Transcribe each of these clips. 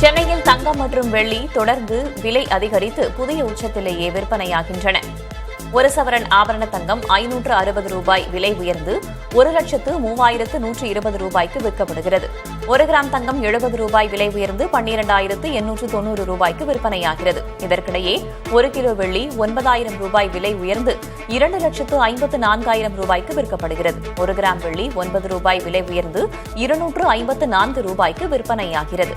சென்னையில் தங்கம் மற்றும் வெள்ளி தொடர்ந்து விலை அதிகரித்து புதிய உச்சத்திலேயே விற்பனையாகின்றன. ஒரு சவரன் ஆபரண தங்கம் 560 ரூபாய் விலை உயர்ந்து 1,03,120 ரூபாய்க்கு விற்கப்படுகிறது. 1 கிராம் தங்கம் 70 ரூபாய் விலை உயர்ந்து 12,890 ரூபாய்க்கு விற்பனையாகிறது. இதற்கிடையே 1 கிலோ வெள்ளி 9,000 ரூபாய் விலை உயர்ந்து 2,54,000 ரூபாய்க்கு விற்கப்படுகிறது. 1 கிராம் வெள்ளி 9 ரூபாய் விலை உயர்ந்து 254 ரூபாய்க்கு விற்பனையாகிறது.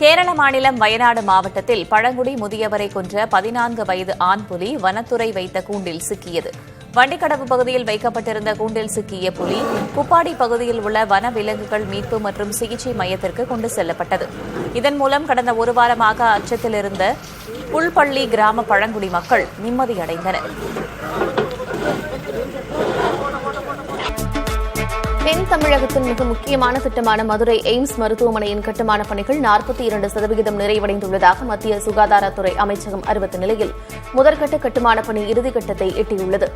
கேரள மாநிலம் வயநாடு மாவட்டத்தில் பழங்குடி முதியவரை கொன்ற 14 வயது ஆண் புலி வனத்துறை வைத்த கூண்டில் சிக்கியது. வண்டிக்கடவு பகுதியில் வைக்கப்பட்டிருந்த கூண்டில் சிக்கிய புலி குப்பாடி பகுதியில் உள்ள வன விலங்குகள் மீட்பு மற்றும் சிகிச்சை மையத்திற்கு கொண்டு செல்லப்பட்டது. இதன் மூலம் கடந்த ஒரு வாரமாக அச்சத்தில் இருந்த புல்பள்ளி கிராம பழங்குடி மக்கள் நிம்மதியடைந்தனர். தென் தமிழகத்தின் மிக முக்கியமான திட்டமான மதுரை எய்ம்ஸ் மருத்துவமனையின் கட்டுமானப் பணிகள் 42% நிறைவடைந்துள்ளதாக மத்திய சுகாதாரத்துறை அமைச்சகம் அறிவித்த நிலையில் முதற்கட்ட கட்டுமானப் பணி இறுதிக்கட்டத்தை எட்டியுள்ளது.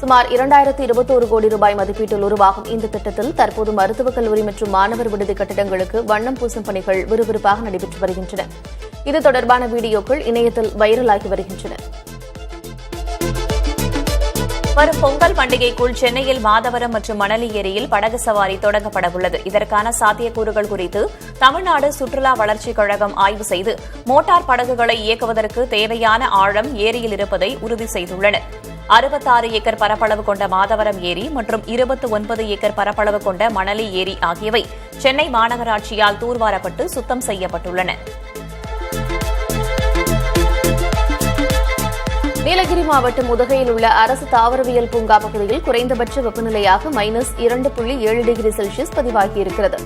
சுமார் 2,021 கோடி ரூபாய் மதிப்பீட்டில் உருவாகும் இந்த திட்டத்தில் தற்போது மருத்துவக் கல்லூரி மற்றும் மாணவர் விடுதி கட்டிடங்களுக்கு வண்ணம் பூசும் பணிகள் விறுவிறுப்பாக நடைபெற்று வருகின்றன. இது தொடர்பான வீடியோக்கள் இணையத்தில் வைரலாகி வருகின்றன. வரும் பொங்கல் பண்டிகைக்குள் சென்னையில் மாதவரம் மற்றும் மணலி ஏரியில் படகு சவாரி தொடங்கப்படவுள்ளது. இதற்கான சாத்தியக்கூறுகள் குறித்து தமிழ்நாடு சுற்றுலா வளர்ச்சிக் கழகம் ஆய்வு செய்து மோட்டார் படகுகளை இயக்குவதற்கு தேவையான ஆழம் ஏரியில் இருப்பதை உறுதி செய்துள்ளனர். 66 ஏக்கர் பரப்பளவு கொண்ட மாதவரம் ஏரி மற்றும் 29 ஏக்கர் பரப்பளவு கொண்ட மணலி ஏரி ஆகியவை சென்னை மாநகராட்சியால் தூர்வாரப்பட்டு சுத்தம் செய்யப்பட்டுள்ளன. நீலகிரி மாவட்டம் உதகையில் உள்ள அரசு தாவரவியல் பூங்கா பகுதியில் குறைந்தபட்ச வெப்பநிலையாக -2.7 டிகிரி செல்சியஸ் பதிவாகியிருக்கிறது.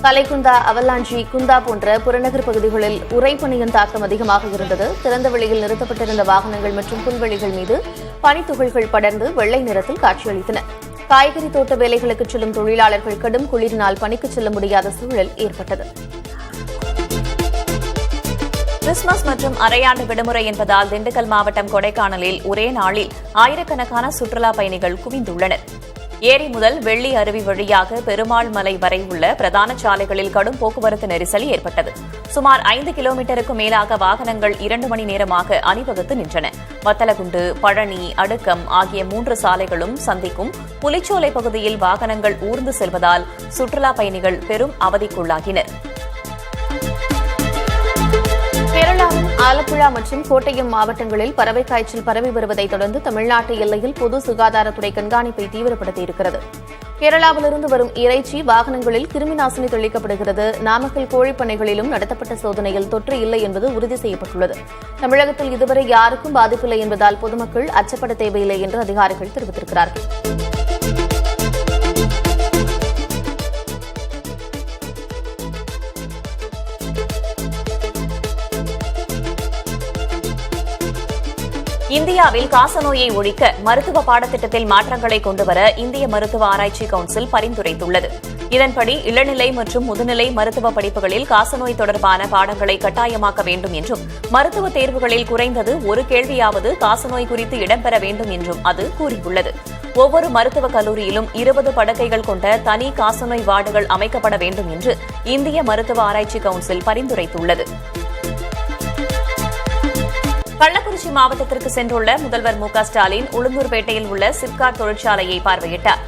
கலைக்குந்தா, அவலாஞ்சி, குந்தா போன்ற புறநகர் பகுதிகளில் உறைபனியின் தாக்கம் அதிகமாக இருந்தது. திறந்த வெளியில் நிறுத்தப்பட்டிருந்த வாகனங்கள் மற்றும் புல்வெளிகள் மீது பனித்துகள்கள் படர்ந்து வெள்ளை நிறத்தில் காட்சியளித்தன. காய்கறி தோட்ட வேலைகளுக்கு செல்லும் தொழிலாளர்கள் கடும் குளிரினால் பணிக்கு செல்ல முடியாத சூழல் ஏற்பட்டது. கிறிஸ்துமஸ் மற்றும் அரையாண்டு விடுமுறை என்பதால் திண்டுக்கல் மாவட்டம் கொடைக்கானலில் ஒரே நாளில் ஆயிரக்கணக்கான சுற்றுலா பயணிகள் குவிந்துள்ளனர். ஏரி முதல் வெள்ளி அருவி வழியாக பெருமாள் மலை வரை உள்ள பிரதான சாலைகளில் கடும் போக்குவரத்து நெரிசல் ஏற்பட்டது. சுமார் 5 கிலோமீட்டருக்கும் மேலாக வாகனங்கள் 2 மணி நேரமாக அணிவகுத்து நின்றன. வத்தலகுண்டு, பழனி, அடுக்கம் ஆகிய 3 சாலைகளும் சந்திக்கும் புலிச்சோலை பகுதியில் வாகனங்கள் ஊர்ந்து செல்வதால் சுற்றுலா பயணிகள் பெரும் அவதிக்குள்ளாகினர். கேரளாவின் ஆலப்புழா மற்றும் கோட்டயம் மாவட்டங்களில் பறவை காய்ச்சல் பரவி வருவதைத் தொடர்ந்து தமிழ்நாட்டு எல்லையில் பொது சுகாதாரத்துறை கண்காணிப்பை தீவிரப்படுத்தியிருக்கிறது. கேரளாவிலிருந்து வரும் இறைச்சி வாகனங்களில் கிருமிநாசினி தெளிக்கப்படுகிறது. நாமக்கல் கோழிப்பண்ணைகளிலும் நடத்தப்பட்ட சோதனையில் தொற்று இல்லை என்பது உறுதி செய்யப்பட்டுள்ளது. தமிழகத்தில் இதுவரை யாருக்கும் பாதிப்பில்லை என்பதால் பொதுமக்கள் அச்சப்பட தேவையில்லை என்று அதிகாரிகள் தெரிவித்திருக்கிறார்கள். இந்தியாவில் காசநோயை ஒழிக்க மருத்துவ பாடத்திட்டத்தில் மாற்றங்களை கொண்டுவர இந்திய மருத்துவ ஆராய்ச்சி கவுன்சில் பரிந்துரைத்துள்ளது. இதன்படி இளநிலை மற்றும் முதுநிலை மருத்துவ படிப்புகளில் காசநோய் தொடர்பான பாடங்களை கட்டாயமாக்க வேண்டும் என்றும் மருத்துவ தேர்வுகளில் குறைந்தது ஒரு கேள்வியாவது காசநோய் குறித்து இடம்பெற வேண்டும் என்றும் அது கூறியுள்ளது. ஒவ்வொரு மருத்துவக் கல்லூரியிலும் 20 படுக்கைகள் கொண்ட தனி காசநோய் வார்டுகள் அமைக்கப்பட வேண்டும் என்று இந்திய மருத்துவ ஆராய்ச்சி கவுன்சில் பரிந்துரைத்துள்ளது. கள்ளக்குறிச்சி மாவட்டத்திற்கு சென்றுள்ள முதல்வர் மு.க.ஸ்டாலின் உளுந்தூர்பேட்டையில் உள்ள சிப்காட் தொழிற்சாலையை பார்வையிட்டார்.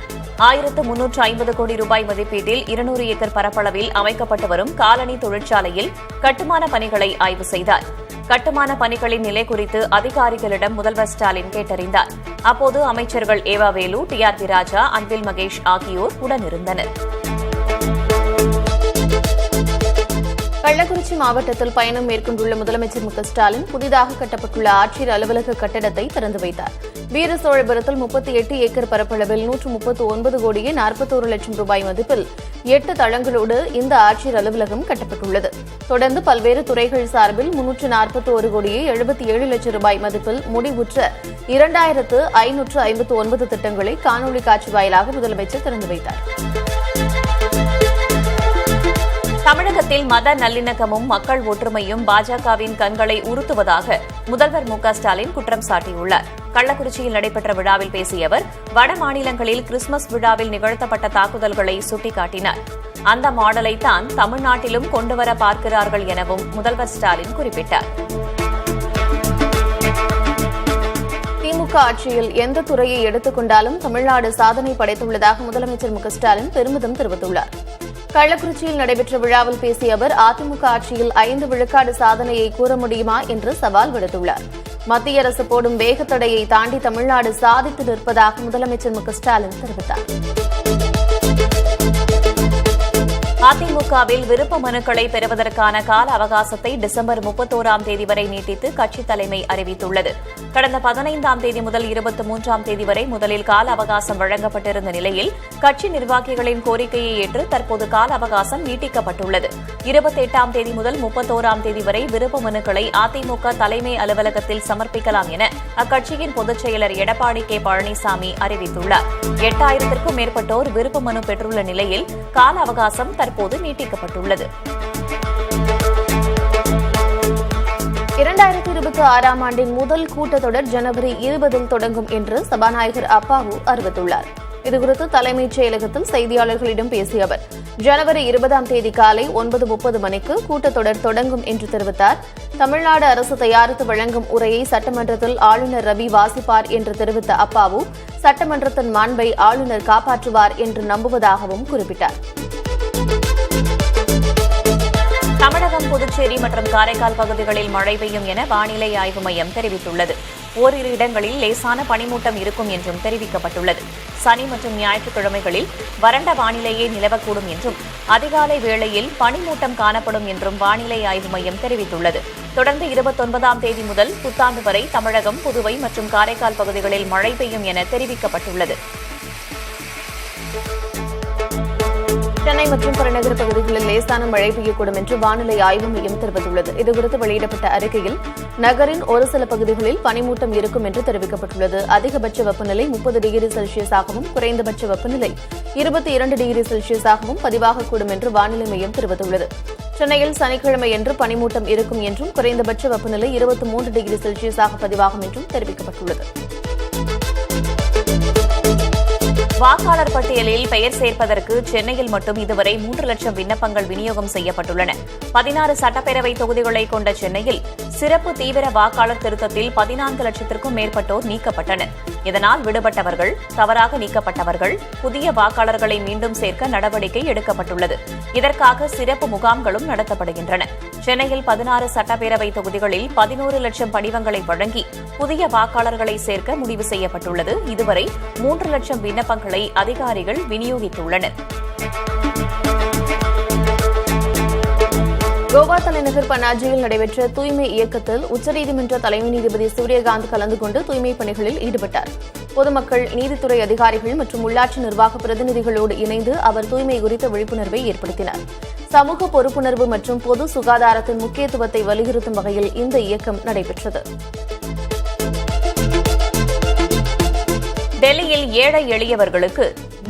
1,350 கோடி ரூபாய் மதிப்பீட்டில் 200 ஏக்கர் பரப்பளவில் அமைக்கப்பட்டு வரும் காலனி தொழிற்சாலையில் கட்டுமான பணிகளை ஆய்வு செய்தார். கட்டுமான பணிகளின் நிலை குறித்து அதிகாரிகளிடம் முதல்வர் ஸ்டாலின் கேட்டறிந்தார். அப்போது அமைச்சர்கள் ஏவா வேலு, டி.ஆர்.பி. ராஜா, அன்பில் மகேஷ் ஆகியோர் உடனிருந்தனர். கள்ளக்குறிச்சி மாவட்டத்தில் பயணம் மேற்கொண்டுள்ள முதலமைச்சர் மு.க.ஸ்டாலின் புதிதாக கட்டப்பட்டுள்ள ஆட்சியர் அலுவலக கட்டடத்தை திறந்து வைத்தார். வீரசோழபுரத்தில் 38 ஏக்கர் பரப்பளவில் 139 கோடியே 41 லட்சம் ரூபாய் மதிப்பில் 8 தளங்களோடு இந்த ஆட்சியர் அலுவலகம் கட்டப்பட்டுள்ளது. தொடர்ந்து பல்வேறு துறைகள் சார்பில் 341 கோடியே 77 லட்சம் ரூபாய் மதிப்பில் முடிவுற்ற 2,559 திட்டங்களை காணொலி காட்சி வாயிலாக முதலமைச்சர் திறந்து வைத்தார். தமிழகத்தில் மத நல்லிணக்கமும் மக்கள் ஒற்றுமையும் பாஜகவின் கண்களை உறுத்துவதாக முதல்வர் மு.க.ஸ்டாலின் குற்றம் சாட்டியுள்ளார். கள்ளக்குறிச்சியில் நடைபெற்ற விழாவில் பேசிய அவர் வட மாநிலங்களில் கிறிஸ்துமஸ் விழாவில் நிகழ்த்தப்பட்ட தாக்குதல்களை சுட்டிக்காட்டினார். அந்த மாடலை தான் தமிழ்நாட்டிலும் கொண்டுவர பார்க்கிறார்கள் எனவும் முதல்வர் ஸ்டாலின் குறிப்பிட்டார். திமுக ஆட்சியில் எந்த துறையை எடுத்துக் கொண்டாலும் தமிழ்நாடு சாதனை படைத்துள்ளதாக முதலமைச்சர் மு.க.ஸ்டாலின் பெருமிதம் தெரிவித்துள்ளார். கள்ளக்குறிச்சியில் நடைபெற்ற விழாவில் பேசிய அவர் அதிமுக ஆட்சியில் 5 விழுக்காடு சாதனையை கூற முடியுமா என்று சவால் விடுத்துள்ளார். மத்திய அரசு போடும் வேகத்தடையை தாண்டி தமிழ்நாடு சாதித்து நிற்பதாக முதலமைச்சர் மு.க.ஸ்டாலின் தெரிவித்தார். அதிமுகவில் விருப்ப மனுக்களை பெறுவதற்கான கால அவகாசத்தை டிசம்பர் 31ஆம் தேதி வரை நீட்டித்து கட்சித் தலைமை அறிவித்துள்ளது. கடந்த 15ஆம் தேதி முதல் 23ஆம் தேதி வரை முதலில் கால அவகாசம் வழங்கப்பட்டிருந்த நிலையில் கட்சி நிர்வாகிகளின் கோரிக்கையை ஏற்று தற்போது கால அவகாசம் நீட்டிக்கப்பட்டுள்ளது. 28ஆம் தேதி முதல் 31ஆம் தேதி வரை விருப்ப மனுக்களை அதிமுக தலைமை அலுவலகத்தில் சமர்ப்பிக்கலாம் என அக்கட்சியின் பொதுச் செயலர் எடப்பாடி கே. பழனிசாமி அறிவித்துள்ளார். 8000க்கும் மேற்பட்டோர் விருப்ப மனு பெற்றுள்ள நிலையில் கால அவகாசம் தற்போது நீட்டிக்கப்பட்டுள்ளது. 2026ஆம் ஆண்டின் முதல் கூட்டத்தொடர் ஜனவரி 20இல் தொடங்கும் என்று சபாநாயகர் அப்பாவு அறிவித்துள்ளார். இதுகுறித்து தலைமைச் செயலகத்தில் செய்தியாளர்களிடம் பேசிய அவர், ஜனவரி 20ஆம் தேதி காலை 9:30 மணிக்கு கூட்டத்தொடர் தொடங்கும் என்று தெரிவித்தார். தமிழ்நாடு அரசு தயாரித்து வழங்கும் உரையை சட்டமன்றத்தில் ஆளுநர் ரவி வாசிப்பார் என்று தெரிவித்த அப்பாவு, சட்டமன்றத்தின் மாண்பை ஆளுநர் காப்பாற்றுவார் என்று நம்புவதாகவும் குறிப்பிட்டார். தமிழகம், புதுச்சேரி மற்றும் காரைக்கால் பகுதிகளில் மழை பெய்யும் என வானிலை ஆய்வு மையம் தெரிவித்துள்ளது. ஓரிரு இடங்களில் லேசான பனிமூட்டம் இருக்கும் என்றும் தெரிவிக்கப்பட்டுள்ளது. சனி மற்றும் ஞாயிற்றுக்கிழமைகளில் வறண்ட வானிலையே நிலவக்கூடும் என்றும் அதிகாலை வேளையில் பனிமூட்டம் காணப்படும் என்றும் வானிலை ஆய்வு மையம் தெரிவித்துள்ளது. தொடர்ந்து 29ஆம் தேதி முதல் புத்தாண்டு வரை தமிழகம், புதுவை மற்றும் காரைக்கால் பகுதிகளில் மழை பெய்யும் என தெரிவிக்கப்பட்டுள்ளது. சென்னை மற்றும் புறநகர் பகுதிகளில் லேசான மழை பெய்யக்கூடும் என்று வானிலை ஆய்வு மையம் தெரிவித்துள்ளது. இதுகுறித்து வெளியிடப்பட்ட அறிக்கையில் நகரின் ஒரு சில பகுதிகளில் பனிமூட்டம் இருக்கும் என்று தெரிவிக்கப்பட்டுள்ளது. அதிகபட்ச வெப்பநிலை 30 டிகிரி செல்சியஸாகவும் குறைந்தபட்ச வெப்பநிலை 22 டிகிரி செல்சியஸாகவும் பதிவாகக்கூடும் என்று வானிலை மையம் தெரிவித்துள்ளது. சென்னையில் சனிக்கிழமையன்று பனிமூட்டம் இருக்கும் என்றும் குறைந்தபட்ச வெப்பநிலை 23 டிகிரி செல்சியஸாக பதிவாகும் என்றும் தெரிவிக்கப்பட்டுள்ளது. வாக்காளர் பட்டியலில் பெயர் சேர்ப்பதற்கு சென்னையில் மட்டும் இதுவரை 3 லட்சம் விண்ணப்பங்கள் விநியோகம் செய்யப்பட்டுள்ளன. 16 சட்டப்பேரவை தொகுதிகளை கொண்ட சென்னையில் சிறப்பு தீவிர வாக்காளர் திருத்தத்தில் 14 லட்சத்திற்கும் மேற்பட்டோர் நீக்கப்பட்டனர். இதனால் விடுபட்டவர்கள், தவறாக நீக்கப்பட்டவர்கள், புதிய வாக்காளர்களை மீண்டும் சேர்க்க நடவடிக்கை எடுக்கப்பட்டுள்ளது. இதற்காக சிறப்பு முகாம்களும் நடத்தப்படுகின்றன. சென்னையில் 16 சட்டப்பேரவை தொகுதிகளில் 11 லட்சம் படிவங்களை வழங்கி புதிய வாக்காளர்களை சேர்க்க முடிவு செய்யப்பட்டுள்ளது. இதுவரை 3 லட்சம் விண்ணப்பங்களை அதிகாரிகள் விநியோகித்துள்ளனர். கோவா தலைநகர் பனாஜியில் நடைபெற்ற தூய்மை இயக்கத்தில் உச்சநீதிமன்ற தலைமை நீதிபதி சூரியகாந்த் கலந்து கொண்டு தூய்மைப் பணிகளில் ஈடுபட்டார். பொதுமக்கள், நீதித்துறை அதிகாரிகள் மற்றும் உள்ளாட்சி நிர்வாக பிரதிநிதிகளோடு இணைந்து அவர் தூய்மை குறித்த விழிப்புணர்வை ஏற்படுத்தினார். சமூக பொறுப்புணர்வு மற்றும் பொது சுகாதாரத்தின் முக்கியத்துவத்தை வலியுறுத்தும் வகையில் இந்த இயக்கம் நடைபெற்றது. டெல்லியில் ஏழை எளியவர்களுக்கு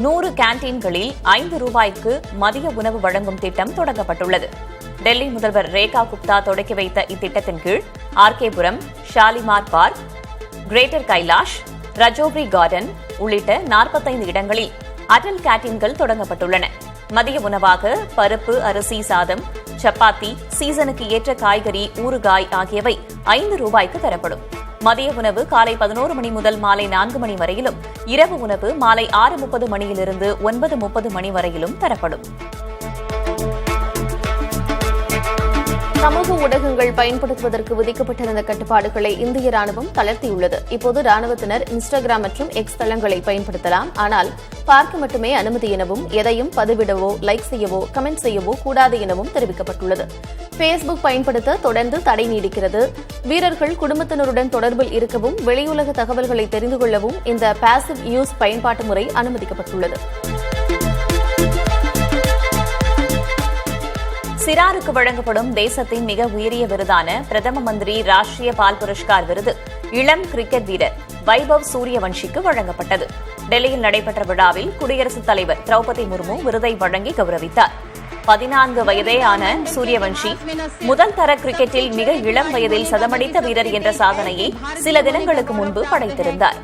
100 கேன்டீன்களில் 5 ரூபாய்க்கு மதிய உணவு வழங்கும் திட்டம் தொடங்கப்பட்டுள்ளது. டெல்லி முதல்வர் ரேகா குப்தா தொடக்கி வைத்த இத்திட்டத்தின் கீழ் RK Puram, Shalimar park, greater Kailash, Rajouri garden உள்ளிட்ட 45 இடங்களில் அடல் கேன்டீன்கள் தொடங்கப்பட்டுள்ளன. மதிய உணவாக பருப்பு, அரிசி, சாதம், சப்பாத்தி, சீசனுக்கு ஏற்ற காய்கறி, ஊறுகாய் ஆகியவை 5 ரூபாய்க்கு தரப்படும். மதிய உணவு காலை 11 மணி முதல் மாலை 4 மணி வரையிலும், இரவு உணவு மாலை 6:30 மணியிலிருந்து 9:30 மணி வரையிலும் தரப்படும். சமூக ஊடகங்கள் பயன்படுத்துவதற்கு விதிக்கப்பட்டிருந்த கட்டுப்பாடுகளை இந்திய ராணுவம் தளர்த்தியுள்ளது. இப்போது ராணுவத்தினர் இன்ஸ்டாகிராம் மற்றும் எக்ஸ் தளங்களை பயன்படுத்தலாம். ஆனால் பார்க்க மட்டுமே அனுமதி எனவும், எதையும் பதிவிடவோ, லைக் செய்யவோ, கமெண்ட் செய்யவோ கூடாது எனவும் தெரிவிக்கப்பட்டுள்ளது. பேஸ்புக் பயன்படுத்த தொடர்ந்து தடை நீடிக்கிறது. வீரர்கள் குடும்பத்தினருடன் தொடர்பில் இருக்கவும், வெளியுலக தகவல்களை தெரிந்து கொள்ளவும் இந்த பாசிவ் யூஸ் பயன்பாட்டு முறை அனுமதிக்கப்பட்டுள்ளது. சிறாருக்கு வழங்கப்படும் தேசத்தின் மிக உயரிய விருதான பிரதம மந்திரி ராஷ்டிரிய பால் புரஸ்கார் விருது இளம் கிரிக்கெட் வீரர் வைபவ் சூரியவன்ஷிக்கு வழங்கப்பட்டது. டெல்லியில் நடைபெற்ற விழாவில் குடியரசுத் தலைவர் திரௌபதி முர்மு விருதை வழங்கி கௌரவித்தார். 14 வயதே ஆன சூரியவன்ஷி முதல் தர கிரிக்கெட்டில் மிக இளம் வயதில் சதமடித்த வீரர் என்ற சாதனையை சில தினங்களுக்கு முன்பு படைத்திருந்தார்.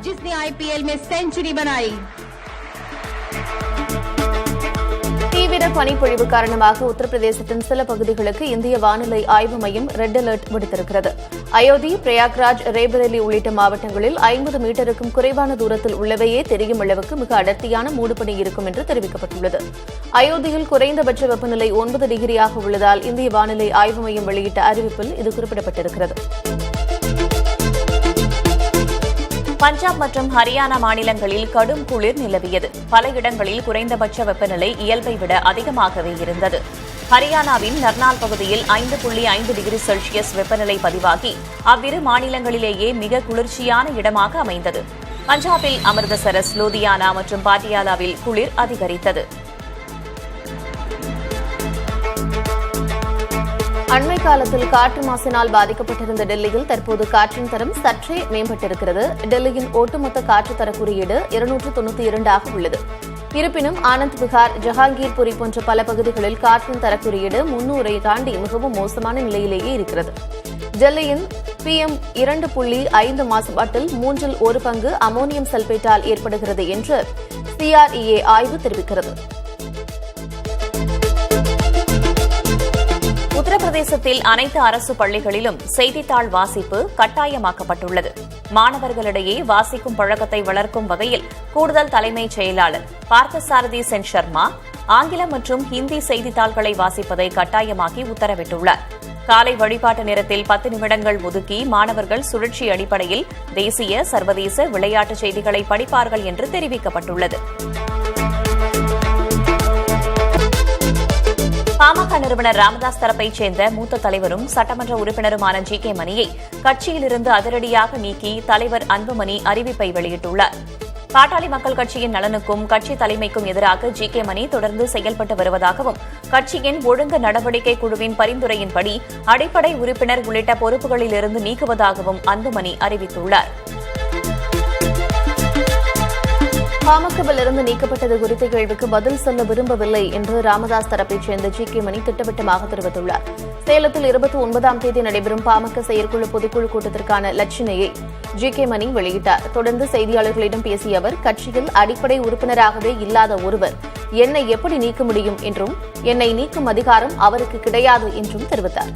தீவிர பனிப்பொழிவு காரணமாக உத்தரப்பிரதேசத்தின் சில பகுதிகளுக்கு இந்திய வானிலை ஆய்வு மையம் ரெட் அலர்ட் விடுத்திருக்கிறது. அயோத்தி, பிரயாக்ராஜ், ரேபரேலி உள்ளிட்ட மாவட்டங்களில் 50 மீட்டருக்கும் குறைவான தூரத்தில் உள்ளவையே தெரியும் அளவுக்கு மிக அடர்த்தியான மூடுபனி இருக்கும் என்று தெரிவிக்கப்பட்டுள்ளது. அயோத்தியில் குறைந்தபட்ச வெப்பநிலை 9 டிகிரியாக உள்ளதால் இந்திய வானிலை ஆய்வு மையம் வெளியிட்ட அறிவிப்பில் இது குறிப்பிடப்பட்டிருக்கிறது. பஞ்சாப் மற்றும் ஹரியானா மாநிலங்களில் கடும் குளிர் நிலவியது. பல இடங்களில் குறைந்தபட்ச வெப்பநிலை இயல்பை விட அதிகமாகவே இருந்தது. ஹரியானாவின் நர்னால் பகுதியில் 5.5 டிகிரி செல்சியஸ் வெப்பநிலை பதிவாகி அவ்விரு மாநிலங்களிலேயே மிக குளிர்ச்சியான இடமாக அமைந்தது. பஞ்சாபில் அமிர்தசரஸ், லூதியானா மற்றும் பாட்டியாலாவில் குளிர் அதிகரித்தது. அண்மை காலத்தில் காற்று மாசினால் பாதிக்கப்பட்டிருந்த டெல்லியில் தற்போது காற்றின் தரம் சற்றே மேம்பட்டிருக்கிறது. டெல்லியின் ஒட்டுமொத்த காற்று தர குறியீடு 292 உள்ளது. இருப்பினும் ஆனந்த் விஹார், ஜஹாங்கீர்புரி போன்ற பல பகுதிகளில் காற்றின் தர குறியீடு 300 தாண்டி மிகவும் மோசமான நிலையிலேயே இருக்கிறது. டெல்லியின் PM 2.5 மாசுபாட்டில் 3 1 பங்கு அமோனியம் சல்பேட்டால் ஏற்படுகிறது என்று CREA ஆய்வு தெரிவிக்கிறது. உத்தரப்பிரதேசத்தில் அனைத்து அரசு பள்ளிகளிலும் செய்தித்தாள் வாசிப்பு கட்டாயமாக்கப்பட்டுள்ளது. மாணவர்களிடையே வாசிக்கும் பழக்கத்தை வளர்க்கும் வகையில் கூடுதல் தலைமைச் செயலாளர் பார்த்தசாரதி சென் சர்மா ஆங்கிலம் மற்றும் ஹிந்தி செய்தித்தாள்களை வாசிப்பதை கட்டாயமாக்கி உத்தரவிட்டுள்ளார். காலை வழிபாட்டு நேரத்தில் 10 நிமிடங்கள் ஒதுக்கி மாணவர்கள் சுழற்சி அடிப்படையில் தேசிய, சர்வதேச விளையாட்டு செய்திகளை படிப்பார்கள் என்று தெரிவிக்கப்பட்டுள்ளது. பாமக நிறுவனர் ராமதாஸ் தரப்பைச் சேர்ந்த மூத்த தலைவரும் சட்டமன்ற உறுப்பினருமான G.K. மணியை கட்சியிலிருந்து அதிரடியாக நீக்கி தலைவர் அன்புமணி அறிவிப்பை வெளியிட்டுள்ளார். பாட்டாளி மக்கள் கட்சியின் நலனுக்கும் கட்சி தலைமைக்கும் எதிராக G.K. மணி தொடர்ந்து செயல்பட்டு வருவதாகவும் கட்சியின் ஒழுங்கு நடவடிக்கை குழுவின் பரிந்துரையின்படி அடிப்படை உறுப்பினர் உள்ளிட்ட பொறுப்புகளிலிருந்து நீக்குவதாகவும் அன்புமணி அறிவித்துள்ளார். பாமகவில் இருந்து நீக்கப்பட்டது குறித்த கேள்விக்கு பதில் சொல்ல விரும்பவில்லை என்று ராமதாஸ் தரப்பைச் சேர்ந்த G.K. மணி திட்டவட்டமாக தெரிவித்துள்ளார். சேலத்தில் 29ஆம் தேதி நடைபெறும் பாமக செயற்குழு பொதுக்குழு கூட்டத்திற்கான லட்சணையை G.K. மணி வெளியிட்டார். தொடர்ந்து செய்தியாளர்களிடம் பேசிய அவர், கட்சியில் அடிப்படை உறுப்பினராகவே இல்லாத ஒருவர் என்னை எப்படி நீக்க முடியும் என்றும் என்னை நீக்கும் அதிகாரம் அவருக்கு கிடையாது என்றும் தெரிவித்தார்.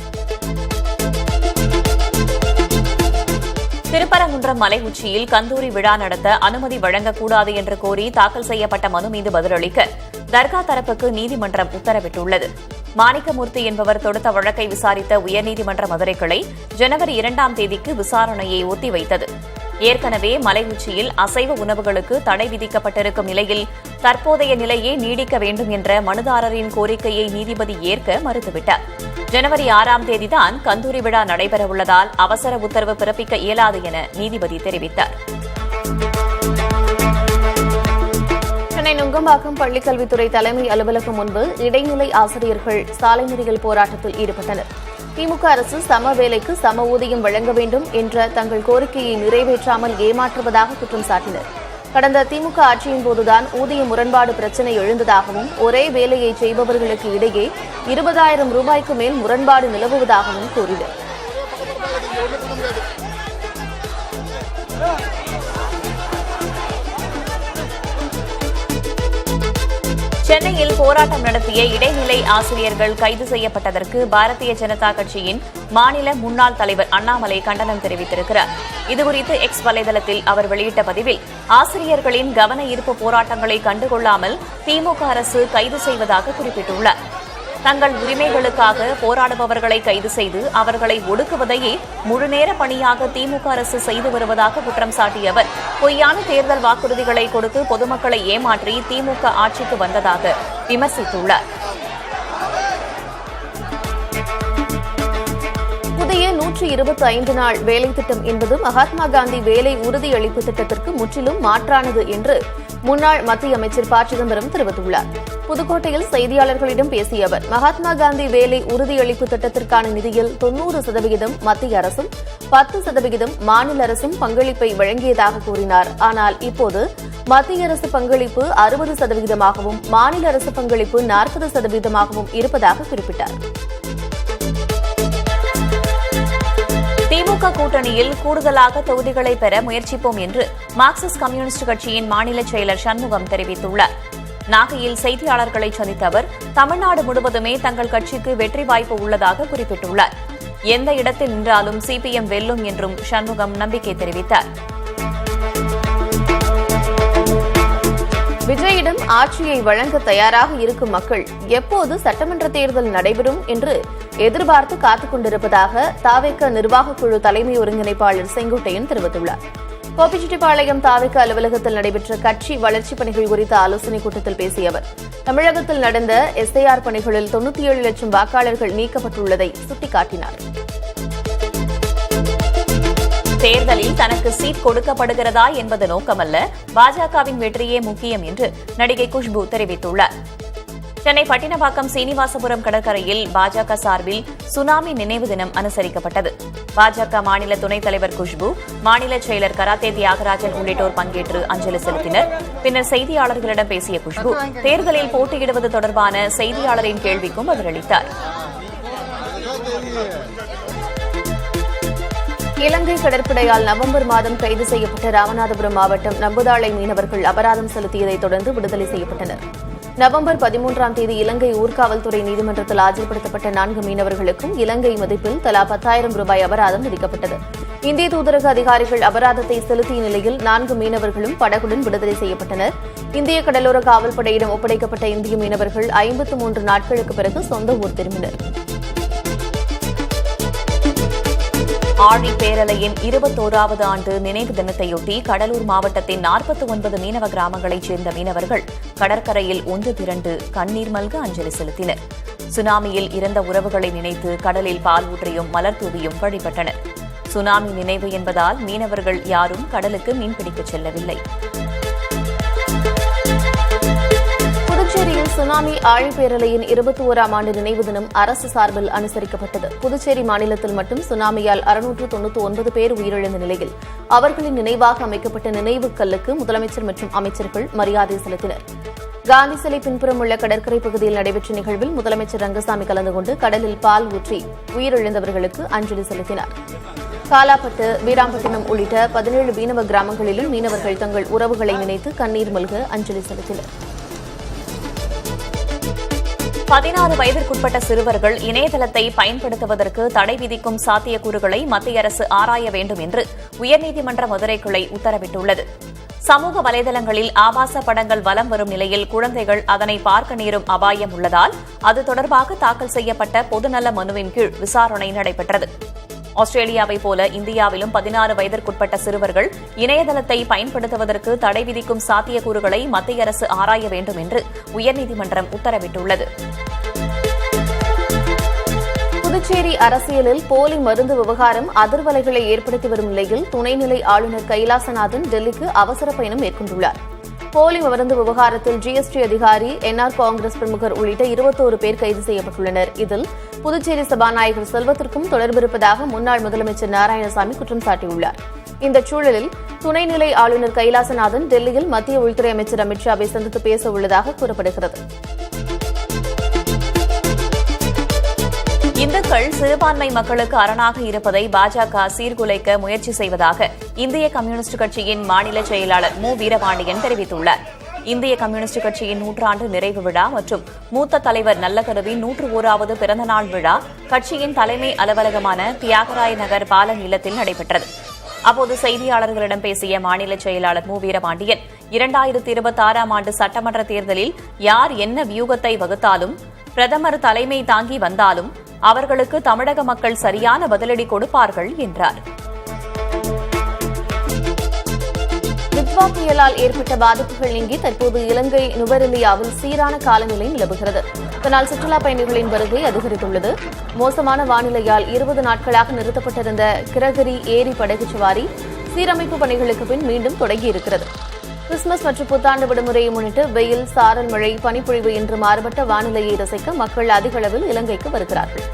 திருப்பரங்குன்றம் மலை உச்சியில் கந்தூரி விழா நடத்த அனுமதி வழங்கக்கூடாது என்று கோரி தாக்கல் செய்யப்பட்ட மனு மீது பதிலளிக்க தர்கா தரப்புக்கு நீதிமன்றம் உத்தரவிட்டுள்ளது. மாணிக்கமூர்த்தி என்பவர் தொடுத்த வழக்கை விசாரித்த உயர்நீதிமன்ற மதுரை கிளை ஜனவரி 2ஆம் தேதிக்கு விசாரணையை ஒத்திவைத்தது. ஏற்கனவே மலை உச்சியில் அசைவ உணவுகளுக்கு தடை விதிக்கப்பட்டிருக்கும் நிலையில் தற்போதைய நிலையே நீடிக்க வேண்டும் என்ற மனுதாரரின் கோரிக்கையை நீதிபதி ஏற்க மறுத்துவிட்டார். ஜனவரி 6ஆம் தேதிதான் கந்தூரி விழா நடைபெறவுள்ளதால் அவசர உத்தரவு பிறப்பிக்க இயலாது என நீதிபதி தெரிவித்தார். சென்னை நுங்கம்பாக்கம் பள்ளிக்கல்வித்துறை தலைமை அலுவலகம் முன்பு இடைநிலை ஆசிரியர்கள் சாலை மறியல் போராட்டத்தில் ஈடுபட்டனர். திமுக அரசு சம வேலைக்கு சம ஊதியம் வழங்க வேண்டும் என்ற தங்கள் கோரிக்கையை நிறைவேற்றாமல் ஏமாற்றுவதாக குற்றம் சாட்டினர். கடந்த திமுக ஆட்சியின் போதுதான் ஊதிய முரண்பாடு பிரச்சினை எழுந்ததாகவும் ஒரே வேலையை செய்பவர்களுக்கு இடையே 20,000 ரூபாய்க்கு மேல் முரண்பாடு நிலவுவதாகவும் கூறினர். சென்னையில் போராட்டம் நடத்திய இடைநிலை ஆசிரியர்கள் கைது செய்யப்பட்டதற்கு பாரதிய ஜனதா கட்சியின் மாநில முன்னாள் தலைவர் அண்ணாமலை கண்டனம் தெரிவித்திருக்கிறார். இதுகுறித்து எக்ஸ் வலைதளத்தில் அவர் வெளியிட்ட பதிவில், ஆசிரியர்களின் கவன ஈர்ப்பு போராட்டங்களை கண்டுகொள்ளாமல் திமுக அரசு கைது செய்வதாக குறிப்பிட்டுள்ளார். தங்கள் உரிமைகளுக்காக போராடுபவர்களை கைது செய்து அவர்களை ஒடுக்குவதையே முழுநேர பணியாக திமுக அரசு செய்து வருவதாக குற்றம் சாட்டிய அவர், பொய்யான தேர்தல் வாக்குறுதிகளை கொடுத்து பொதுமக்களை ஏமாற்றி திமுக ஆட்சிக்கு வந்ததாக விமர்சித்துள்ளார். புதிய 125 நாள் வேலை திட்டம் என்பது மகாத்மா காந்தி வேலை உறுதியளிப்பு திட்டத்திற்கு முற்றிலும் மாற்றானது என்று முன்னாள் மத்திய அமைச்சர் ப. சிதம்பரம் தெரிவித்துள்ளார். புதுக்கோட்டையில் செய்தியாளர்களிடம் பேசிய அவர், மகாத்மா காந்தி வேலை உறுதியளிப்பு திட்டத்திற்கான நிதியில் 90% மத்திய அரசும் 10% மாநில அரசும் பங்களிப்பை வழங்கியதாக கூறினார். ஆனால் இப்போது மத்திய அரசு பங்களிப்பு 60%ஆகவும் மாநில அரசு பங்களிப்பு 40%ஆகவும் இருப்பதாக குறிப்பிட்டார். திமுக கூட்டணியில் கூடுதலாக தொகுதிகளை பெற முயற்சிப்போம் என்று மார்க்சிஸ்ட் கம்யூனிஸ்ட் கட்சியின் மாநில செயலர் சண்முகம் தெரிவித்துள்ளார். நாகையில் செய்தியாளர்களை சந்தித்த அவர் தமிழ்நாடு முழுவதுமே தங்கள் கட்சிக்கு வெற்றி வாய்ப்பு உள்ளதாக குறிப்பிட்டுள்ளார். எந்த இடத்தில் நின்றாலும் சிபிஎம் வெல்லும் என்றும் சண்முகம் நம்பிக்கை தெரிவித்தார். விஜயிடம் ஆட்சியை வழங்க தயாராக இருக்கும் மக்கள் எப்போது சட்டமன்ற தேர்தல் நடைபெறும் என்று எதிர்பார்த்து காத்துக் கொண்டிருப்பதாக தாவேக நிர்வாகக் குழு தலைமை ஒருங்கிணைப்பாளர் செங்கோட்டையன் தெரிவித்துள்ளார். கோபிச்செட்டிப்பாளையம் தாவேக அலுவலகத்தில் நடைபெற்ற கட்சி வளர்ச்சிப் பணிகள் குறித்த ஆலோசனைக் கூட்டத்தில் பேசிய அவர் தமிழகத்தில் நடந்த எஸ்ஐஆர் பணிகளில் 97 லட்சம் வாக்காளர்கள் நீக்கப்பட்டுள்ளதை சுட்டிக்காட்டினார். தேர்தலில் தனக்கு சீட் கொடுக்கப்படுகிறதா என்பது நோக்கமல்ல, பாஜகவின் வெற்றியே முக்கியம் என்று நடிகை குஷ்பு தெரிவித்துள்ளார். சென்னை பட்டினப்பாக்கம் சீனிவாசபுரம் கடற்கரையில் பாஜக சார்பில் சுனாமி நினைவு தினம் அனுசரிக்கப்பட்டது. பாஜக மாநில துணைத் தலைவர் குஷ்பு, மாநில செயலர் கராத்தே தியாகராஜன் உள்ளிட்டோர் பங்கேற்று அஞ்சலி செலுத்தினர். பின்னர் செய்தியாளர்களிடம் பேசிய குஷ்பு தேர்தலில் போட்டியிடுவது தொடர்பான செய்தியாளரின் கேள்விக்கும் பதிலளித்தார். இலங்கை கடற்படையால் நவம்பர் மாதம் கைது செய்யப்பட்ட ராமநாதபுரம் மாவட்டம் நம்புதாளை மீனவர்கள் அபராதம் செலுத்தியதைத் தொடர்ந்து விடுதலை செய்யப்பட்டனர். நவம்பர் 13ஆம் தேதி இலங்கை ஊர்காவல்துறை நீதிமன்றத்தில் ஆஜர்படுத்தப்பட்ட 4 மீனவர்களுக்கும் இலங்கை மதிப்பில் தலா 10,000 ரூபாய் அபராதம் விதிக்கப்பட்டது. இந்திய தூதரக அதிகாரிகள் அபராதத்தை செலுத்திய நிலையில் 4 மீனவர்களும் படகுடன் விடுதலை செய்யப்பட்டனர். இந்திய கடலோர காவல்படையிடம் ஒப்படைக்கப்பட்ட இந்திய மீனவர்கள் 53 நாட்களுக்கு பிறகு சொந்த ஊர் திரும்பினர். ஆழி பேரலையின் 21வது ஆண்டு நினைவு தினத்தையொட்டி கடலூர் மாவட்டத்தின் 49 மீனவ கிராமங்களைச் சேர்ந்த மீனவர்கள் கடற்கரையில் ஒன்று திரண்டு கண்ணீர் மல்க அஞ்சலி செலுத்தினர். சுனாமியில் இறந்த உறவுகளை நினைத்து கடலில் பால் ஊற்றியும் மலர் தூவியும் வழிபட்டனர். சுனாமி நினைவு என்பதால் மீனவர்கள் யாரும் கடலுக்கு மீன்பிடிக்கச் செல்லவில்லை. புதுச்சேரியில் சுனாமி ஆழிப்பேரலையின் 21ஆம் ஆண்டு நினைவு தினம் அரசு சார்பில் அனுசரிக்கப்பட்டது. புதுச்சேரி மாநிலத்தில் மட்டும் சுனாமியால் 699 பேர் உயிரிழந்த நிலையில் அவர்களின் நினைவாக அமைக்கப்பட்ட நினைவுக் கல்லுக்கு முதலமைச்சர் மற்றும் அமைச்சர்கள் மரியாதை செலுத்தினர். காந்தி சிலை பின்புறம் உள்ள கடற்கரை பகுதியில் நடைபெற்ற நிகழ்வில் முதலமைச்சர் ரங்கசாமி கலந்து கொண்டு கடலில் பால் ஊற்றி உயிரிழந்தவர்களுக்கு அஞ்சலி செலுத்தினார். காலாப்பட்டு, வீராம்பட்டினம் உள்ளிட்ட 17 மீனவ கிராமங்களிலும் மீனவர்கள் தங்கள் உறவுகளை நினைத்து கண்ணீர் மல்க அஞ்சலி செலுத்தினர். 16 வயதிற்குட்பட்ட சிறுவர்கள் இணையதளத்தை பயன்படுத்துவதற்கு தடை விதிக்கும் சாத்தியக்கூறுகளை மத்திய அரசு ஆராய வேண்டும் என்று உயர்நீதிமன்ற மதுரை கிளை உத்தரவிட்டுள்ளது. சமூக வலைதளங்களில் ஆபாச படங்கள் வலம் வரும் நிலையில் குழந்தைகள் அதனை பார்க்க நேரும் அபாயம் உள்ளதால் அது தொடர்பாக தாக்கல் செய்யப்பட்ட பொதுநல மனுவின் கீழ் விசாரணை நடைபெற்றது. ஆஸ்திரேலியாவைப் போல இந்தியாவிலும் 16 வயதிற்குட்பட்ட சிறுவர்கள் இணையதளத்தை பயன்படுத்துவதற்கு தடை விதிக்கும் சாத்தியக்கூறுகளை மத்திய அரசு ஆராய வேண்டும் என்று உயர்நீதிமன்றம் உத்தரவிட்டுள்ளது. புதுச்சேரி அரசியலில் போலி மருந்து விவகாரம் அதிர்வலைகளை ஏற்படுத்தி வரும் நிலையில் துணைநிலை ஆளுநர் கைலாசநாதன் டெல்லிக்கு அவசர பயணம் மேற்கொண்டுள்ளார். போலி மருந்து விவகாரத்தில் ஜிஎஸ்டி அதிகாரி, என்ஆர் காங்கிரஸ் பிரமுகர் உள்ளிட்ட 21 பேர் கைது செய்யப்பட்டுள்ளனர். இதில் புதுச்சேரி சபாநாயகர் செல்வத்திற்கும் தொடர்பிருப்பதாக முன்னாள் முதலமைச்சர் நாராயணசாமி குற்றம் சாட்டியுள்ளார். இந்த சூழலில் துணைநிலை ஆளுநர் கைலாசநாதன் டெல்லியில் மத்திய உள்துறை அமைச்சர் அமித் ஷாவை சந்தித்து பேச உள்ளதாக கூறப்படுகிறது. இந்துக்கள் சிறுபான்மை மக்களுக்கு அரணாக இருப்பதை பாஜக சீர்குலைக்க முயற்சி செய்வதாக இந்திய கம்யூனிஸ்ட் கட்சியின் மாநில செயலாளர் மு. வீரபாண்டியன் தெரிவித்துள்ளார். இந்திய கம்யூனிஸ்ட் கட்சியின் 100 நிறைவு விழா மற்றும் மூத்த தலைவர் நல்லகருவின் 101வது பிறந்தநாள் விழா கட்சியின் தலைமை அலுவலகமான தியாகராய நகர் பாலன் இல்லத்தில் நடைபெற்றது. அப்போது செய்தியாளர்களிடம் பேசிய மாநில செயலாளர் மு. வீரபாண்டியன் 2026ஆம் ஆண்டு சட்டமன்ற தேர்தலில் யார் என்ன வியூகத்தை வகுத்தாலும், பிரதமர் தலைமை தாங்கி வந்தாலும் அவர்களுக்கு தமிழக மக்கள் சரியான பதிலடி கொடுப்பார்கள் என்றார். நித்வா புயலால் ஏற்பட்ட பாதிப்புகள் நீங்கி தற்போது இலங்கை நுவரெலியாவில் சீரான காலநிலை நிலவுகிறது. இதனால் சுற்றுலாப் பயணிகளின் வருகை அதிகரித்துள்ளது. மோசமான வானிலையால் 20 நாட்களாக நிறுத்தப்பட்டிருந்த கிரகிரி ஏரி படகு சவாரி சீரமைப்பு பணிகளுக்கு பின் மீண்டும் தொடங்கியிருக்கிறது. கிறிஸ்துமஸ் மற்றும் புத்தாண்டு விடுமுறையை முன்னிட்டு வெயில், சாரல் மழை, பனிப்பொழிவு என்று மாறுபட்ட வானிலையை ரசிக்க மக்கள் அதிக அளவில் இலங்கைக்கு வருகிறார்கள்.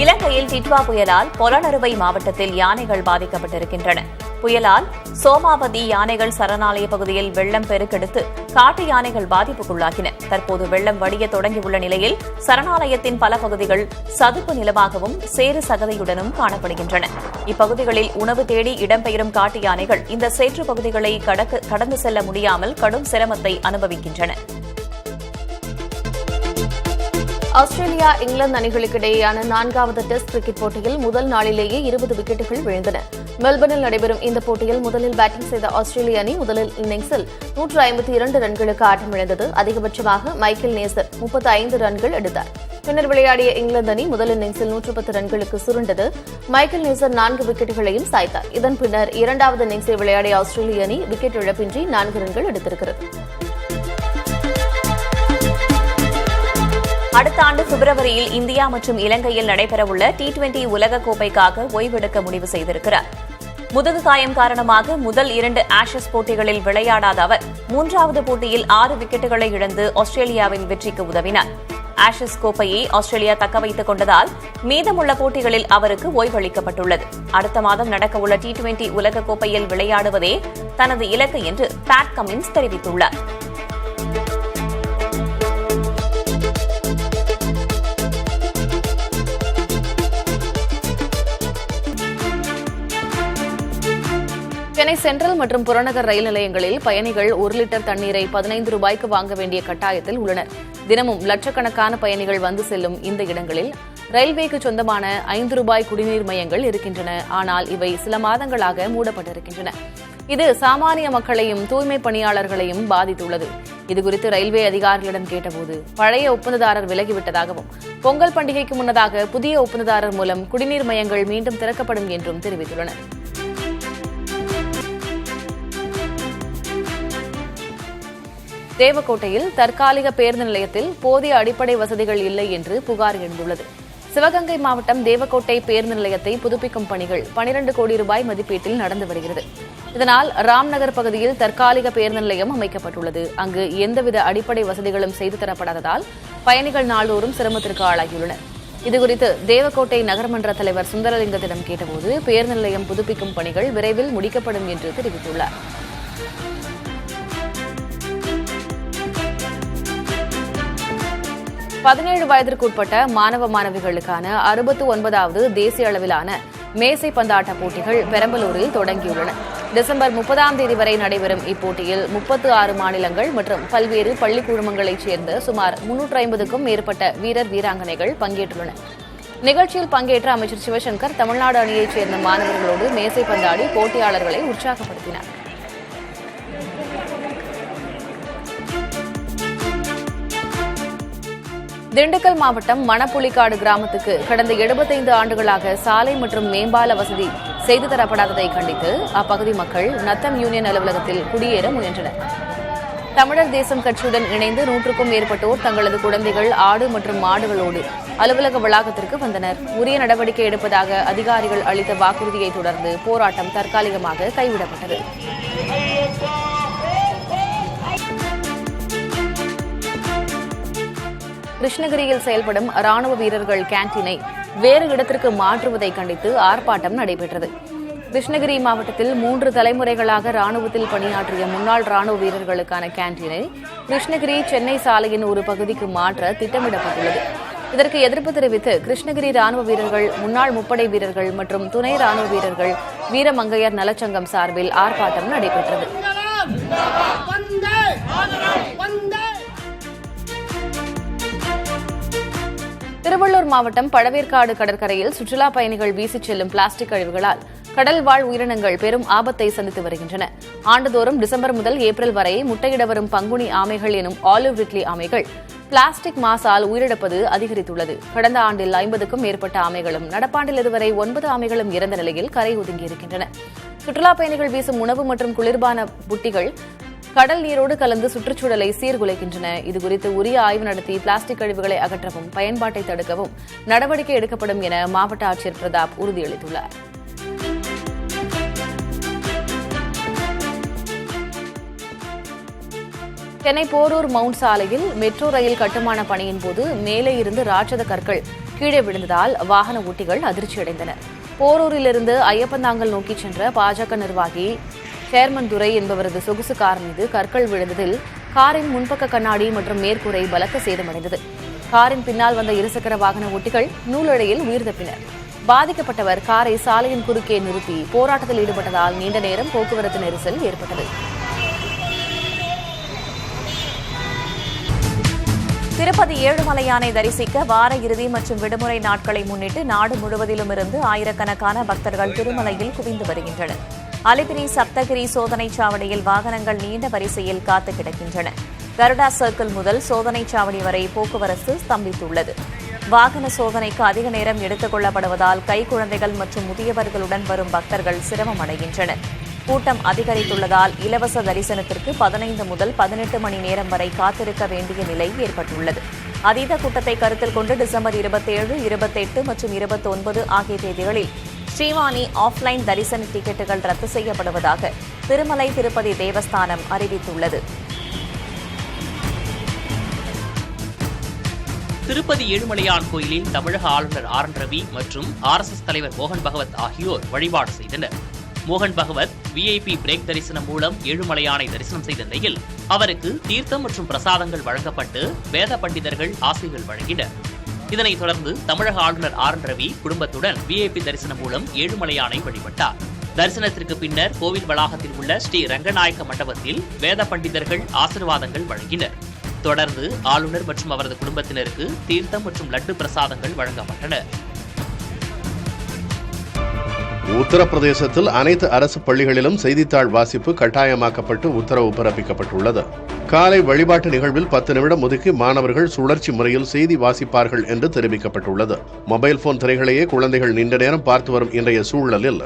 இலங்கையில் டிட்வா புயலால் பொலனறுவை மாவட்டத்தில் யானைகள் பாதிக்கப்பட்டிருக்கின்றன. புயலால் சோமாவதி யானைகள் சரணாலய பகுதியில் வெள்ளம் பெருக்கெடுத்து காட்டு யானைகள் பாதிப்புக்குள்ளாகின. தற்போது வெள்ளம் வடிய தொடங்கியுள்ள நிலையில் சரணாலயத்தின் பல பகுதிகள் சதுப்பு நிலமாகவும் சேறு சகதியுடனும் காணப்படுகின்றன. இப்பகுதிகளில் உணவு தேடி இடம்பெயரும் காட்டு யானைகள் இந்த சேற்று பகுதிகளை கடந்து செல்ல முடியாமல் கடும் சிரமத்தை அனுபவிக்கின்றன. ஆஸ்திரேலியா இங்கிலாந்து அணிகளுக்கு இடையேயான 4வது டெஸ்ட் கிரிக்கெட் போட்டியில் முதல் நாளிலேயே 20 விக்கெட்டுகள் விழுந்தன. மெல்பர்னில் நடைபெறும் இந்த போட்டியில் முதலில் பேட்டிங் செய்த ஆஸ்திரேலிய அணி முதல் இன்னிங்ஸில் 152 ரன்களுக்கு ஆட்டமிழந்தது. அதிகபட்சமாக மைக்கேல் நேசர் 35 ரன்கள் எடுத்தார். பின்னர் விளையாடிய இங்கிலாந்து அணி முதல் இன்னிங்ஸில் 110 ரன்களுக்கு சுருண்டது. மைக்கேல் நேசர் 4 விக்கெட்டுகளையும் சாய்த்தார். இதன் பின்னர் இரண்டாவது இன்னிங்ஸில் விளையாடிய ஆஸ்திரேலிய அணி விக்கெட் இழப்பின்றி 4 ரன்கள் எடுத்திருக்கிறது. அடுத்த ஆண்டு பிப்ரவரியில் இந்தியா மற்றும் இலங்கையில் நடைபெறவுள்ள T20 உலகக்கோப்பைக்காக ஓய்வெடுக்க முடிவு செய்திருக்கிறார். முதுகு காயம் காரணமாக முதல் 2 ஆஷஸ் போட்டிகளில் விளையாடாத அவர் 3வது போட்டியில் 6 விக்கெட்டுகளை இழந்து ஆஸ்திரேலியாவின் வெற்றிக்கு உதவினார். ஆஷஸ் கோப்பையை ஆஸ்திரேலியா தக்கவைத்துக் கொண்டதால் மீதமுள்ள போட்டிகளில் அவருக்கு ஓய்வளிக்கப்பட்டுள்ளது. அடுத்த மாதம் நடக்கவுள்ள T20 உலகக்கோப்பையில் விளையாடுவதே தனது இலக்கு என்று பேட் கமின்ஸ் தெரிவித்துள்ளார். சென்னை சென்ட்ரல் மற்றும் புறநகர் ரயில் நிலையங்களில் பயணிகள் 1 லிட்டர் தண்ணீரை 15 ரூபாய்க்கு வாங்க வேண்டிய கட்டாயத்தில் உள்ளனர். தினமும் லட்சக்கணக்கான பயணிகள் வந்து செல்லும் இந்த இடங்களில் ரயில்வேக்கு சொந்தமான 5 ரூபாய் குடிநீர் மையங்கள் இருக்கின்றன. ஆனால் இவை சில மாதங்களாக மூடப்பட்டிருக்கின்றன. இது சாமானிய மக்களையும் தூய்மை பணியாளர்களையும் பாதித்துள்ளது. இதுகுறித்து ரயில்வே அதிகாரிகளிடம் கேட்டபோது பழைய ஒப்பந்ததாரர் விலகிவிட்டதாகவும் பொங்கல் பண்டிகைக்கு முன்னதாக புதிய ஒப்பந்ததாரர் மூலம் குடிநீர் மையங்கள் மீண்டும் திறக்கப்படும் என்றும் தெரிவித்துள்ளனர். தேவக்கோட்டையில் தற்காலிக பேருந்து நிலையத்தில் போதிய அடிப்படை வசதிகள் இல்லை என்று புகார் எழுந்துள்ளது. சிவகங்கை மாவட்டம் தேவக்கோட்டை பேருந்து நிலையத்தை புதுப்பிக்கும் பணிகள் 12 கோடி ரூபாய் மதிப்பீட்டில் நடந்து வருகிறது. இதனால் ராம்நகர் பகுதியில் தற்காலிக பேருந்து நிலையம் அமைக்கப்பட்டுள்ளது. அங்கு எந்தவித அடிப்படை வசதிகளும் செய்து தரப்படாததால் பயணிகள் நாள்தோறும் சிரமத்திற்கு ஆளாகியுள்ளனர். இதுகுறித்து தேவக்கோட்டை நகர்மன்ற தலைவர் சுந்தரலிங்கத்திடம் கேட்டபோது பேருந்து நிலையம் புதுப்பிக்கும் பணிகள் விரைவில் முடிக்கப்படும் என்று தெரிவித்துள்ளார். பதினேழு வயதிற்குட்பட்ட மாணவ மாணவிகளுக்கான 69வது தேசிய அளவிலான மேசை பந்தாட்ட போட்டிகள் பெரம்பலூரில் தொடங்கியுள்ளன. டிசம்பர் 30ஆம் தேதி வரை நடைபெறும் இப்போட்டியில் 36 மாநிலங்கள் மற்றும் பல்வேறு பள்ளிக் குழுமங்களைச் சேர்ந்த சுமார் 350க்கும் மேற்பட்ட வீரர் வீராங்கனைகள் பங்கேற்றுள்ளனர். நிகழ்ச்சியில் பங்கேற்ற அமைச்சர் சிவசங்கர் தமிழ்நாடு அணியைச் சேர்ந்த மாணவர்களோடு மேசை பந்தாடி போட்டியாளர்களை உற்சாகப்படுத்தினார். திண்டுக்கல் மாவட்டம் மணப்புலிக்காடு கிராமத்துக்கு கடந்த 75 ஆண்டுகளாக சாலை மற்றும் மேம்பால வசதி செய்து தரப்படாததை கண்டித்து அப்பகுதி மக்கள் நத்தம் யூனியன் அலுவலகத்தில் குடியேற முயன்றனர். தமிழர் தேசம் கட்சியுடன் இணைந்து 100க்கும் மேற்பட்டோர் தங்களது குழந்தைகள், ஆடு மற்றும் மாடுகளோடு அலுவலக வளாகத்திற்கு வந்தனர். உரிய நடவடிக்கை எடுப்பதாக அதிகாரிகள் அளித்த வாக்குறுதியை தொடர்ந்து போராட்டம் தற்காலிகமாக கைவிடப்பட்டது. கிருஷ்ணகிரியில் செயல்படும் ராணுவ வீரர்கள் கேன்டீனை வேறு இடத்திற்கு மாற்றுவதை கண்டித்து ஆர்ப்பாட்டம் நடைபெற்றது. கிருஷ்ணகிரி மாவட்டத்தில் 3 தலைமுறைகளாக ராணுவத்தில் பணியாற்றிய முன்னாள் ராணுவ வீரர்களுக்கான கேன்டீனை கிருஷ்ணகிரி சென்னை சாலையின் ஒரு பகுதிக்கு மாற்ற திட்டமிடப்பட்டுள்ளது. இதற்கு எதிர்ப்பு தெரிவித்து கிருஷ்ணகிரி ராணுவ வீரர்கள், முன்னாள் முப்படை வீரர்கள் மற்றும் துணை ராணுவ வீரர்கள் வீரமங்கையர் நலச்சங்கம் சார்பில் ஆர்ப்பாட்டம் நடைபெற்றது. திருவள்ளூர் மாவட்டம் பழவேற்காடு கடற்கரையில் சுற்றுலா பயணிகள் வீசிச் செல்லும் பிளாஸ்டிக் கழிவுகளால் கடல் வாழ் உயிரினங்கள் பெரும் ஆபத்தை சந்தித்து வருகின்றன. ஆண்டுதோறும் டிசம்பர் முதல் ஏப்ரல் வரை முட்டையிட வரும் பங்குனி ஆமைகள் எனும் ஆலிவ் ரிட்லி ஆமைகள் பிளாஸ்டிக் மாசால் உயிரிழப்பது அதிகரித்துள்ளது. கடந்த ஆண்டில் 50க்கும் மேற்பட்ட ஆமைகளும், நடப்பாண்டில் இதுவரை 9 ஆமைகளும் இறந்த நிலையில் கரை ஒதுங்கியிருக்கின்றன. சுற்றுலா பயணிகள் வீசும் உணவு மற்றும் குளிர்பான புட்டிகள் கடல் நீரோடு கலந்து சுற்றுச்சூழலை சீர்குலைக்கின்றன. இதுகுறித்து உரிய ஆய்வு நடத்தி பிளாஸ்டிக் கழிவுகளை அகற்றவும் பயன்பாட்டை தடுக்கவும் நடவடிக்கை எடுக்கப்படும் என மாவட்ட ஆட்சியர் பிரதாப் உறுதியளித்துள்ளார். சென்னை போரூர் மவுண்ட் சாலையில் மெட்ரோ ரயில் கட்டுமான பணியின் போது மேலே இருந்து ராட்சத கற்கள் கீழே விழுந்ததால் வாகன ஓட்டிகள் அதிர்ச்சியடைந்தனர். போரூரிலிருந்து ஐயப்பந்தாங்கல் நோக்கி சென்ற பாஜக நிர்வாகி சேர்மன் துரை என்பவரது சொகுசு கார் மீது கற்கள் விழுந்ததில் காரின் முன்பக்க கண்ணாடி மற்றும் மேற்கூரை பலத்த சேதமடைந்தது. காரின் பின்னால் வந்த இருசக்கர வாகன ஓட்டிகள் நூலிழையில் உயிர் தப்பினர். பாதிக்கப்பட்டவர் காரை சாலையின் குறுக்கே நிறுத்தி போராட்டத்தில் ஈடுபட்டதால் நீண்ட நேரம் போக்குவரத்து நெரிசல் ஏற்பட்டது. திருப்பதி ஏழுமலையானை தரிசிக்க வார இறுதி மற்றும் விடுமுறை நாட்களை முன்னிட்டு நாடு முழுவதிலும் இருந்து ஆயிரக்கணக்கான பக்தர்கள் திருமலையில் குவிந்து வருகின்றனர். அலிபிரி சப்தகிரி சோதனைச் சாவடியில் வாகனங்கள் நீண்ட வரிசையில் காத்து கிடக்கின்றன. கருடா சர்க்கிள் முதல் சோதனைச் சாவடி வரை போக்குவரத்து ஸ்தம்பித்துள்ளது. வாகன சோதனைக்கு அதிக நேரம் எடுத்துக் கொள்ளப்படுவதால் கைக்குழந்தைகள் மற்றும் முதியவர்களுடன் வரும் பக்தர்கள் சிரமம் அடைகின்றனர். கூட்டம் அதிகரித்துள்ளதால் இலவச தரிசனத்திற்கு 15 முதல் 18 மணி நேரம் வரை காத்திருக்க வேண்டிய நிலை ஏற்பட்டுள்ளது. அதீத கூட்டத்தை கருத்தில் கொண்டு டிசம்பர் 27, 28 மற்றும் 29 ஆகிய தேதிகளில் ஸ்ரீவாணி ஆஃப்லைன் தரிசன டிக்கெட்டுகள் ரத்து செய்யப்படுவதாக திருமலை திருப்பதி தேவஸ்தானம் அறிவித்துள்ளது. திருப்பதி ஏழுமலையான் கோயிலில் தமிழக ஆளுநர் ஆர் என் ரவி மற்றும் RSS தலைவர் மோகன் பகவத் ஆகியோர் வழிபாடு செய்தனர். மோகன் பகவத் VIP பிரேக் தரிசனம் மூலம் ஏழுமலையானை தரிசனம் செய்த நிலையில் அவருக்கு தீர்த்தம் மற்றும் பிரசாதங்கள் வழங்கப்பட்டு வேத பண்டிதர்கள் ஆசைகள் வழங்கினர். இதனைத் தொடர்ந்து தமிழக ஆளுநர் ஆர் என் ரவி குடும்பத்துடன் VIP தரிசனம் மூலம் ஏழுமலையானை வழிபட்டார். தரிசனத்திற்கு பின்னர் கோவில் வளாகத்தில் உள்ள ஸ்ரீ ரங்கநாயக்க மண்டபத்தில் வேத பண்டிதர்கள் ஆசீர்வாதங்கள் வழங்கினர். தொடர்ந்து ஆளுநர் மற்றும் அவரது குடும்பத்தினருக்கு தீர்த்தம் மற்றும் லட்டு பிரசாதங்கள் வழங்கப்பட்டன. உத்தரப்பிரதேசத்தில் அனைத்து அரசு பள்ளிகளிலும் செய்தித்தாள் வாசிப்பு கட்டாயமாக்கப்பட்டு உத்தரவு பிறப்பிக்கப்பட்டுள்ளது. காலை வழிபாட்டு நிகழ்வில் 10 நிமிடம் ஒதுக்கி மாணவர்கள் சுழற்சி முறையில் செய்தி வாசிப்பார்கள் என்று தெரிவிக்கப்பட்டுள்ளது. மொபைல் போன் திரைகளையே குழந்தைகள் நீண்ட நேரம் பார்த்து வரும் இன்றைய சூழலில்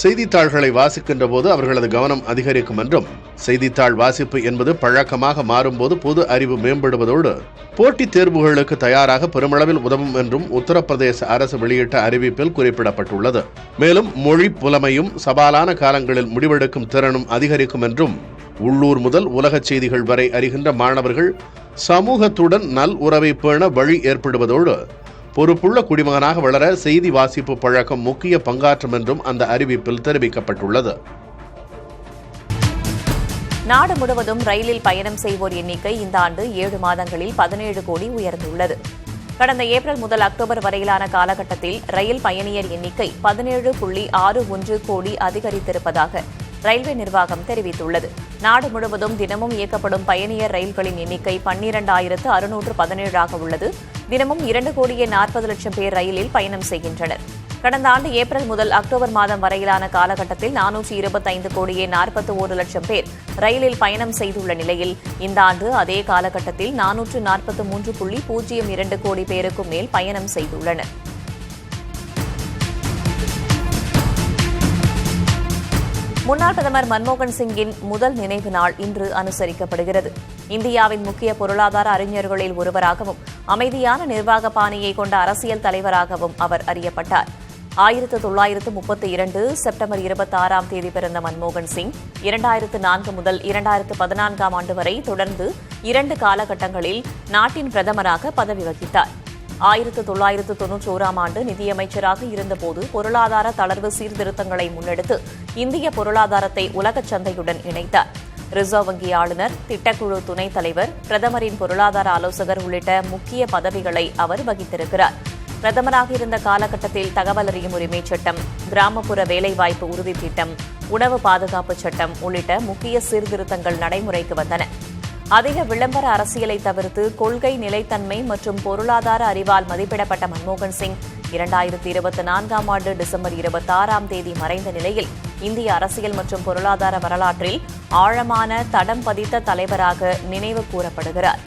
செய்தித்தாள்களை வாசிக்கின்ற போது அவர்களது கவனம் அதிகரிக்கும் என்றும், செய்தித்தாள் வாசிப்பு என்பது பழக்கமாக மாறும்போது பொது அறிவு மேம்படுவதோடு போட்டித் தேர்வுகளுக்கு தயாராக பெருமளவில் உதவும் என்றும் உத்தரப்பிரதேச அரசு வெளியிட்ட அறிவிப்பில் குறிப்பிடப்பட்டுள்ளது. மேலும் மொழி புலமையும் சவாலான காலங்களில் முடிவெடுக்கும் திறனும் அதிகரிக்கும் என்றும், உள்ளூர் முதல் உலகச் செய்திகள் வரை அறிகின்ற மாணவர்கள் சமூகத்துடன் நல் உறவை பேண வழி ஏற்படுவதோடு பொறுப்புள்ள குடிமகனாக வளர செய்தி வாசிப்பு பழக்கம் முக்கிய பங்காற்றும் என்றும் அந்த அறிவிப்பில் தெரிவிக்கப்பட்டுள்ளது. நாடு முழுவதும் ரயிலில் பயணம் செய்வோர் எண்ணிக்கை இந்த ஆண்டு 7 மாதங்களில் 17 கோடி உயர்ந்துள்ளது. கடந்த ஏப்ரல் முதல் அக்டோபர் வரையிலான காலகட்டத்தில் ரயில் பயணியர் எண்ணிக்கை 17.61 கோடி அதிகரித்திருப்பதாக ரயில்வே நிர்வாகம் தெரிவித்துள்ளது. நாடு முழுவதும் தினமும் இயக்கப்படும் பயணியர் ரயில்களின் எண்ணிக்கை 12,617 உள்ளது. தினமும் 2,40,00,000 பேர் ரயிலில் பயணம் செய்கின்றனர். கடந்த ஆண்டு ஏப்ரல் முதல் அக்டோபர் மாதம் வரையிலான காலகட்டத்தில் 425,41,00,000 பேர் ரயிலில் பயணம் செய்துள்ள நிலையில் இந்த ஆண்டு அதே காலகட்டத்தில் 443.02 கோடி பேருக்கும் மேல் பயணம் செய்துள்ளனர். முன்னாள் பிரதமர் மன்மோகன் சிங்கின் முதல் நினைவு நாள் இன்று அனுசரிக்கப்படுகிறது. இந்தியாவின் முக்கிய பொருளாதார அறிஞர்களில் ஒருவராகவும் அமைதியான நிர்வாக பாணியை கொண்ட அரசியல் தலைவராகவும் அவர் அறியப்பட்டார். 1932 செப்டம்பர் 26ஆம் தேதி பிறந்த மன்மோகன் சிங் 2004 முதல் 2014ஆம் ஆண்டு வரை தொடர்ந்து 2 காலகட்டங்களில் நாட்டின் பிரதமராக பதவி வகித்தார். 1991ஆம் ஆண்டு நிதியமைச்சராக இருந்தபோது பொருளாதார தளர்வு சீர்திருத்தங்களை முன்னெடுத்து இந்திய பொருளாதாரத்தை உலகச் சந்தையுடன் இணைத்தார். ரிசர்வ் வங்கி ஆளுநர், திட்டக்குழு துணைத் தலைவர், பிரதமரின் பொருளாதார ஆலோசகர் உள்ளிட்ட முக்கிய பதவிகளை அவர் வகித்திருக்கிறார். பிரதமராக இருந்த காலகட்டத்தில் தகவல் அறியும் உரிமைச் சட்டம், கிராமப்புற வேலைவாய்ப்பு உறுதித் திட்டம், உணவு பாதுகாப்பு சட்டம் உள்ளிட்ட முக்கிய சீர்திருத்தங்கள் நடைமுறைக்கு வந்தன. அதிக விளம்பர அரசியலை தவிர்த்து கொள்கை நிலைத்தன்மை மற்றும் பொருளாதார அறிவால் மதிப்பிடப்பட்ட மன்மோகன் சிங் 2024ஆம் ஆண்டு டிசம்பர் 26ஆம் தேதி மறைந்த நிலையில் இந்திய அரசியல் மற்றும் பொருளாதார வரலாற்றில் ஆழமான தடம் பதித்த தலைவராக நினைவு கூறப்படுகிறார்.